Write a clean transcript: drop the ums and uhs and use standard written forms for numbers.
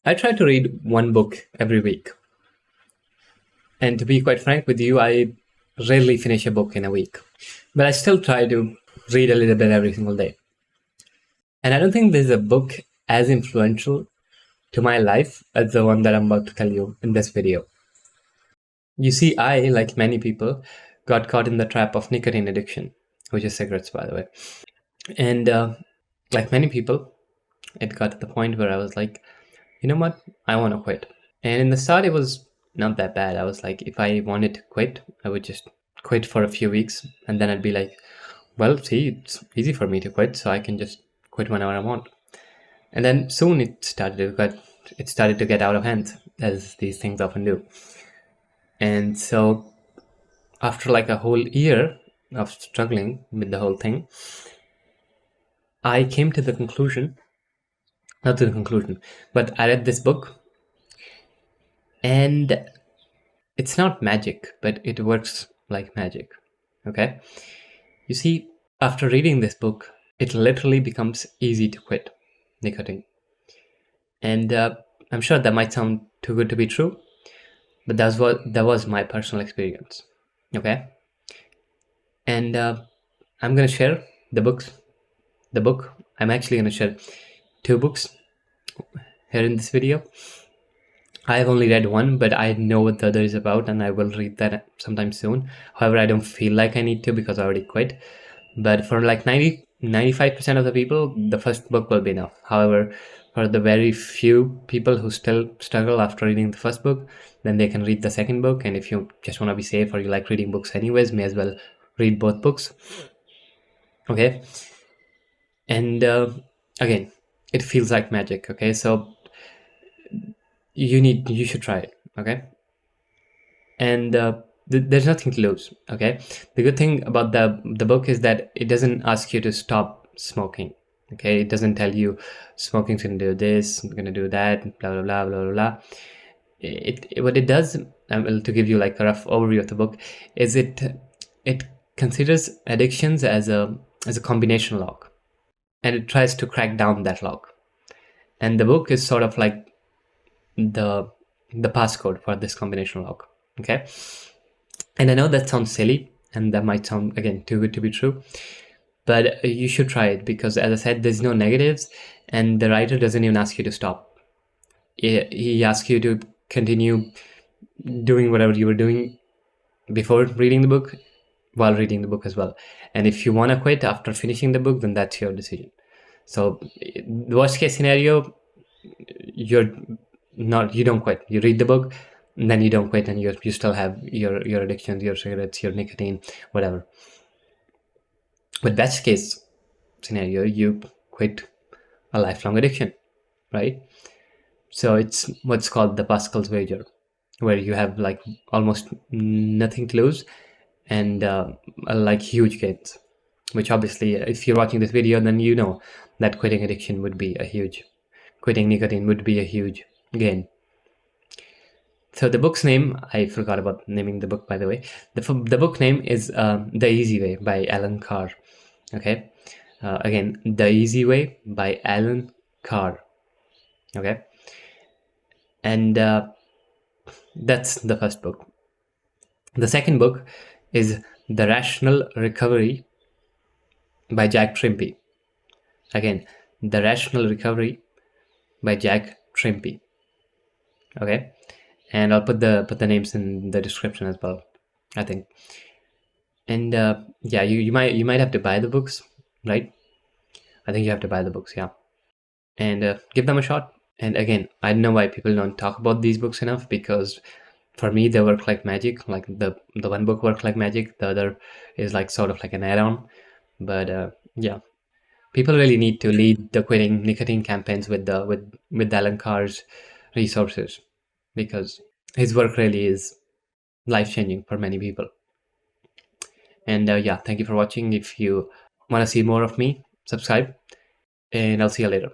I try to read one book every week. And to be quite frank with you, I rarely finish a book in a week. But I still try to read a little bit every single day. And I don't think there's a book as influential to my life as the one that I'm about to tell you in this video. You see, I, like many people, got caught in the trap of nicotine addiction, which is cigarettes, by the way. And like many people, it got to the point where I was like, you know what? I want to quit. And in the start, it was not that bad. I was like, if I wanted to quit, I would just quit for a few weeks. And then I'd be like, well, see, it's easy for me to quit, so I can just quit whenever I want. And then soon it started to get out of hand, as these things often do. And so after like a whole year of struggling with the whole thing, I came to the conclusion, not to the conclusion, but I read this book, and it's not magic, but it works like magic. Okay? You see, after reading this book, it literally becomes easy to quit nicotine. And I'm sure that might sound too good to be true, but that was my personal experience. Okay? And I'm going to share the book. I'm actually going to share 2 books here in this video. I have only read one, but I know what the other is about, and I will read that sometime soon. However, I don't feel like I need to because I already quit. But for like 95% of the people, the first book will be enough. However, for the very few people who still struggle after reading the first book, then they can read the second book. And if you just want to be safe or you like reading books anyways, may as well read both books. Okay. And again, it feels like magic. Okay. So you should try it. Okay. And there's nothing to lose. Okay. The good thing about the book is that it doesn't ask you to stop smoking. Okay, it doesn't tell you smoking's gonna do this, gonna do that, blah blah blah blah blah. What it does, to give you like a rough overview of the book, is it considers addictions as a combination lock, and it tries to crack down that lock. And the book is sort of like the passcode for this combination lock. Okay, and I know that sounds silly, and that might sound again too good to be true. But you should try it because, as I said, there's no negatives, and the writer doesn't even ask you to stop. He asks you to continue doing whatever you were doing before reading the book while reading the book as well. And if you want to quit after finishing the book, then that's your decision. So the worst case scenario, you don't quit. You read the book, and then you don't quit, and you still have your addictions, your cigarettes, your nicotine, whatever. But best case scenario, you quit a lifelong addiction, right? So it's what's called the Pascal's wager, where you have like almost nothing to lose and like huge gains, which obviously if you're watching this video, then you know that quitting nicotine would be a huge gain. So the book's name, I forgot about naming the book, by the way. The book name is The Easy Way by Alan Carr. Okay, again, The Easy Way by Alan Carr. Okay, and that's the first book. The second book is The Rational Recovery by Jack Trimpey. Again, The Rational Recovery by Jack Trimpey. Okay, and I'll put the names in the description as well, I think. And yeah, you might have to buy the books, right? I think you have to buy the books, yeah. And give them a shot. And again, I don't know why people don't talk about these books enough, because for me they work like magic. Like the one book worked like magic, the other is like sort of like an add-on. But yeah, people really need to lead the quitting nicotine campaigns with Alan Carr's resources, because his work really is life-changing for many people. And yeah, thank you for watching. If you want to see more of me, subscribe, and I'll see you later.